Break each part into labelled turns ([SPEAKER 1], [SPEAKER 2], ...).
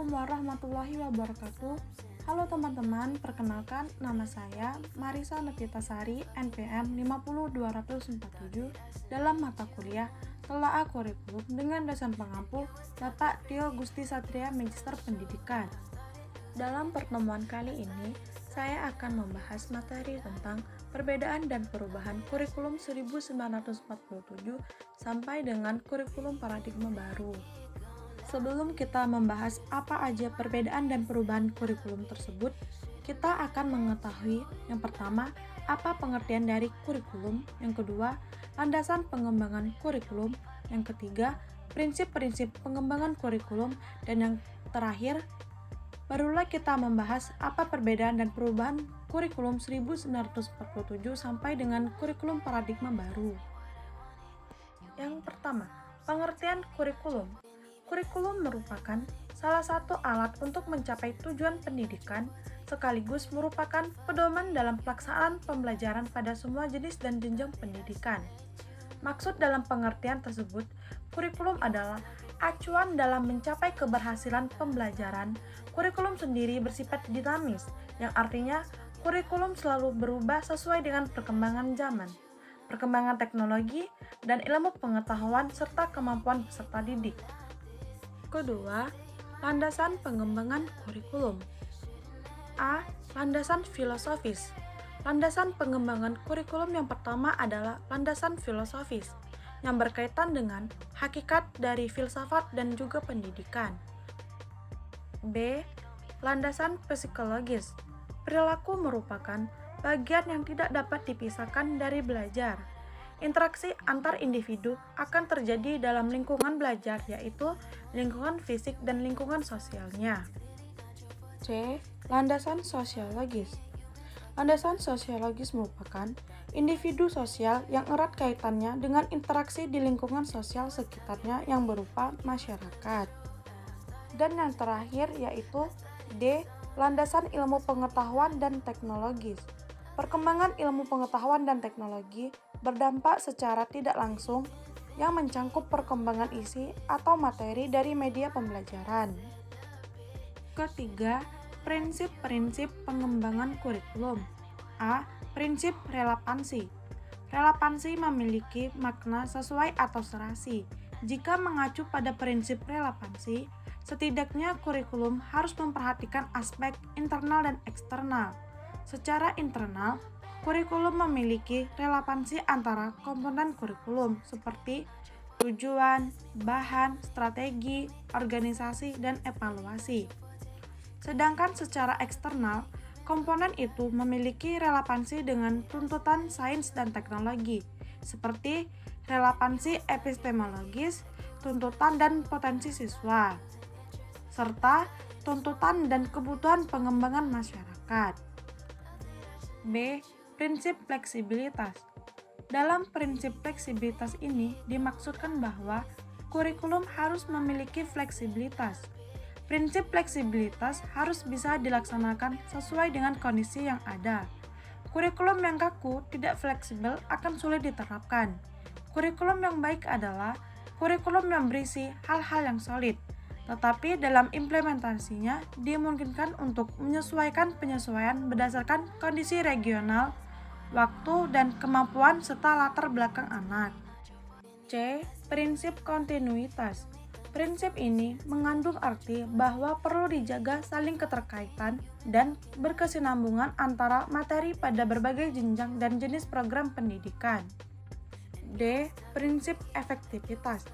[SPEAKER 1] Assalamualaikum warahmatullahi wabarakatuh. Halo teman-teman, perkenalkan nama saya Marisa Novitasari, NPM 50247 dalam mata kuliah Telaah Kurikulum dengan dosen pengampu Bapak Tio Gusti Satria, Magister Pendidikan. Dalam pertemuan kali ini, saya akan membahas materi tentang perbedaan dan perubahan kurikulum 1947 sampai dengan kurikulum paradigma baru. Sebelum kita membahas apa aja perbedaan dan perubahan kurikulum tersebut, kita akan mengetahui yang pertama, apa pengertian dari kurikulum, yang kedua, landasan pengembangan kurikulum, yang ketiga, prinsip-prinsip pengembangan kurikulum, dan yang terakhir, barulah kita membahas apa perbedaan dan perubahan kurikulum 1947 sampai dengan kurikulum paradigma baru. Yang pertama, pengertian kurikulum. Kurikulum merupakan salah satu alat untuk mencapai tujuan pendidikan, sekaligus merupakan pedoman dalam pelaksanaan pembelajaran pada semua jenis dan jenjang pendidikan. Maksud dalam pengertian tersebut, kurikulum adalah acuan dalam mencapai keberhasilan pembelajaran. Kurikulum sendiri bersifat dinamis, yang artinya kurikulum selalu berubah sesuai dengan perkembangan zaman, perkembangan teknologi, dan ilmu pengetahuan serta kemampuan peserta didik. Kedua, landasan pengembangan kurikulum. A. Landasan filosofis. Landasan pengembangan kurikulum yang pertama adalah landasan filosofis, yang berkaitan dengan hakikat dari filsafat dan juga pendidikan. B. Landasan psikologis. Perilaku merupakan bagian yang tidak dapat dipisahkan dari belajar. Interaksi antar individu akan terjadi dalam lingkungan belajar, yaitu lingkungan fisik dan lingkungan sosialnya. C. Landasan sosiologis. Landasan sosiologis merupakan individu sosial yang erat kaitannya dengan interaksi di lingkungan sosial sekitarnya yang berupa masyarakat. Dan yang terakhir yaitu D. Landasan ilmu pengetahuan dan teknologis. Perkembangan ilmu pengetahuan dan teknologi berdampak secara tidak langsung yang mencangkup perkembangan isi atau materi dari media pembelajaran. Ketiga, prinsip-prinsip pengembangan kurikulum. A. Prinsip relevansi. Relevansi memiliki makna sesuai atau serasi. Jika mengacu pada prinsip relevansi, setidaknya kurikulum harus memperhatikan aspek internal dan eksternal. Secara internal, kurikulum memiliki relevansi antara komponen kurikulum seperti tujuan, bahan, strategi, organisasi, dan evaluasi. Sedangkan secara eksternal, komponen itu memiliki relevansi dengan tuntutan sains dan teknologi, seperti relevansi epistemologis, tuntutan dan potensi siswa, serta tuntutan dan kebutuhan pengembangan masyarakat. B. Prinsip fleksibilitas. Dalam prinsip fleksibilitas ini dimaksudkan bahwa kurikulum harus memiliki fleksibilitas. Prinsip fleksibilitas harus bisa dilaksanakan sesuai dengan kondisi yang ada. Kurikulum yang kaku, tidak fleksibel akan sulit diterapkan. Kurikulum yang baik adalah kurikulum yang berisi hal-hal yang solid, tetapi dalam implementasinya dimungkinkan untuk menyesuaikan penyesuaian berdasarkan kondisi regional, waktu, dan kemampuan serta latar belakang anak. C. Prinsip kontinuitas. Prinsip ini mengandung arti bahwa perlu dijaga saling keterkaitan dan berkesinambungan antara materi pada berbagai jenjang dan jenis program pendidikan. D. Prinsip efektivitas.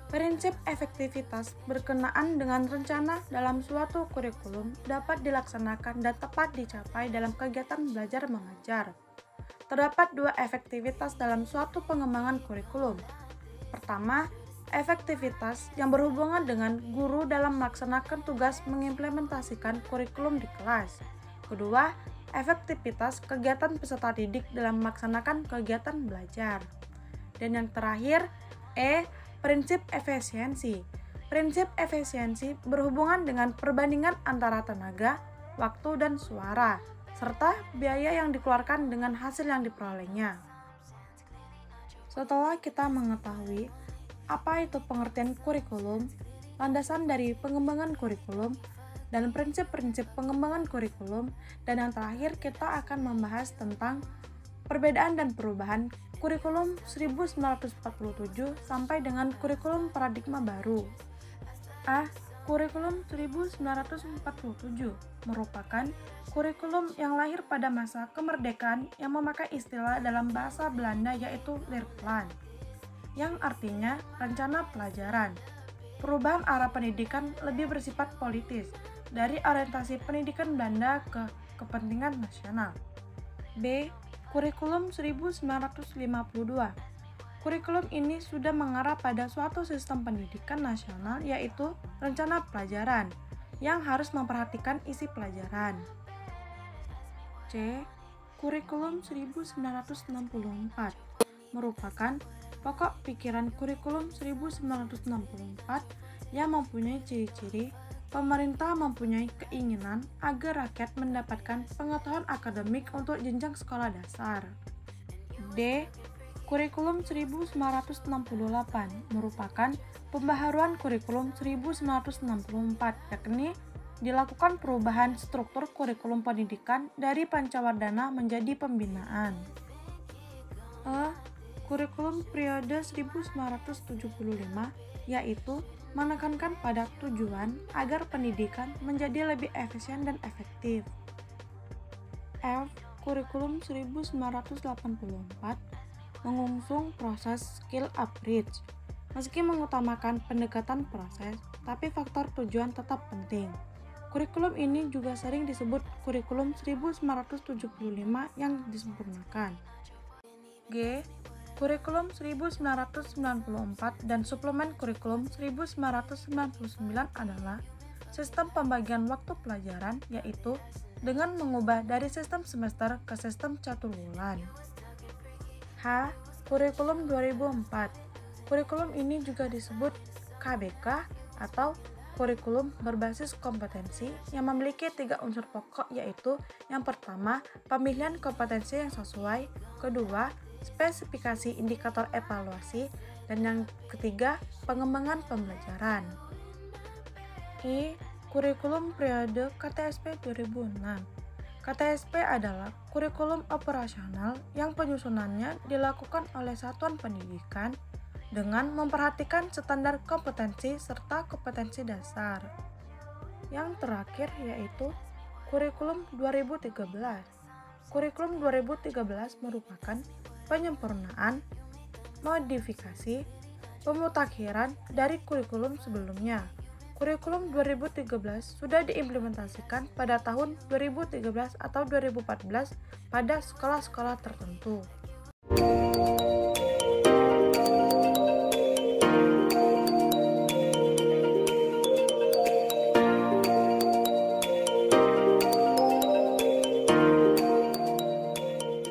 [SPEAKER 1] Prinsip efektivitas berkenaan dengan rencana dalam suatu kurikulum dapat dilaksanakan dan tepat dicapai dalam kegiatan belajar mengajar. Terdapat dua efektivitas dalam suatu pengembangan kurikulum. Pertama, efektivitas yang berhubungan dengan guru dalam melaksanakan tugas mengimplementasikan kurikulum di kelas. Kedua, efektivitas kegiatan peserta didik dalam melaksanakan kegiatan belajar. Dan yang terakhir, E. Prinsip efisiensi. Prinsip efisiensi berhubungan dengan perbandingan antara tenaga, waktu, dan suara, serta biaya yang dikeluarkan dengan hasil yang diperolehnya. Setelah kita mengetahui apa itu pengertian kurikulum, landasan dari pengembangan kurikulum, dan prinsip-prinsip pengembangan kurikulum, dan yang terakhir kita akan membahas tentang perbedaan dan perubahan kurikulum 1947 sampai dengan kurikulum paradigma baru. A. Kurikulum 1947 merupakan kurikulum yang lahir pada masa kemerdekaan yang memakai istilah dalam bahasa Belanda yaitu Leerplan, yang artinya rencana pelajaran. Perubahan arah pendidikan lebih bersifat politis, dari orientasi pendidikan Belanda ke kepentingan nasional. B. Kurikulum 1952. Kurikulum ini sudah mengarah pada suatu sistem pendidikan nasional yaitu rencana pelajaran yang harus memperhatikan isi pelajaran. C. Kurikulum 1964 merupakan pokok pikiran kurikulum 1964 yang mempunyai ciri-ciri pemerintah mempunyai keinginan agar rakyat mendapatkan pengetahuan akademik untuk jenjang sekolah dasar. D. Kurikulum 1968 merupakan pembaharuan kurikulum 1964, yakni dilakukan perubahan struktur kurikulum pendidikan dari pancawardhana menjadi pembinaan. E. Kurikulum periode 1975 yaitu menekankan pada tujuan agar pendidikan menjadi lebih efisien dan efektif. F. Kurikulum 1984 mengusung proses skill upgrade. Meski mengutamakan pendekatan proses, tapi faktor tujuan tetap penting. Kurikulum ini juga sering disebut kurikulum 1975 yang disempurnakan. G. Kurikulum 1994 dan suplemen kurikulum 1999 adalah sistem pembagian waktu pelajaran, yaitu dengan mengubah dari sistem semester ke sistem catur bulan. H. Kurikulum 2004. Kurikulum ini juga disebut KBK atau kurikulum berbasis kompetensi yang memiliki 3 unsur pokok, yaitu yang pertama, pemilihan kompetensi yang sesuai, kedua, spesifikasi indikator evaluasi, dan yang ketiga, pengembangan pembelajaran. I. Kurikulum periode KTSP 2006. KTSP adalah kurikulum operasional yang penyusunannya dilakukan oleh satuan pendidikan dengan memperhatikan standar kompetensi serta kompetensi dasar. Yang terakhir yaitu kurikulum 2013. Kurikulum 2013 merupakan penyempurnaan, modifikasi, pemutakhiran dari kurikulum sebelumnya. Kurikulum 2013 sudah diimplementasikan pada tahun 2013 atau 2014 pada sekolah-sekolah tertentu.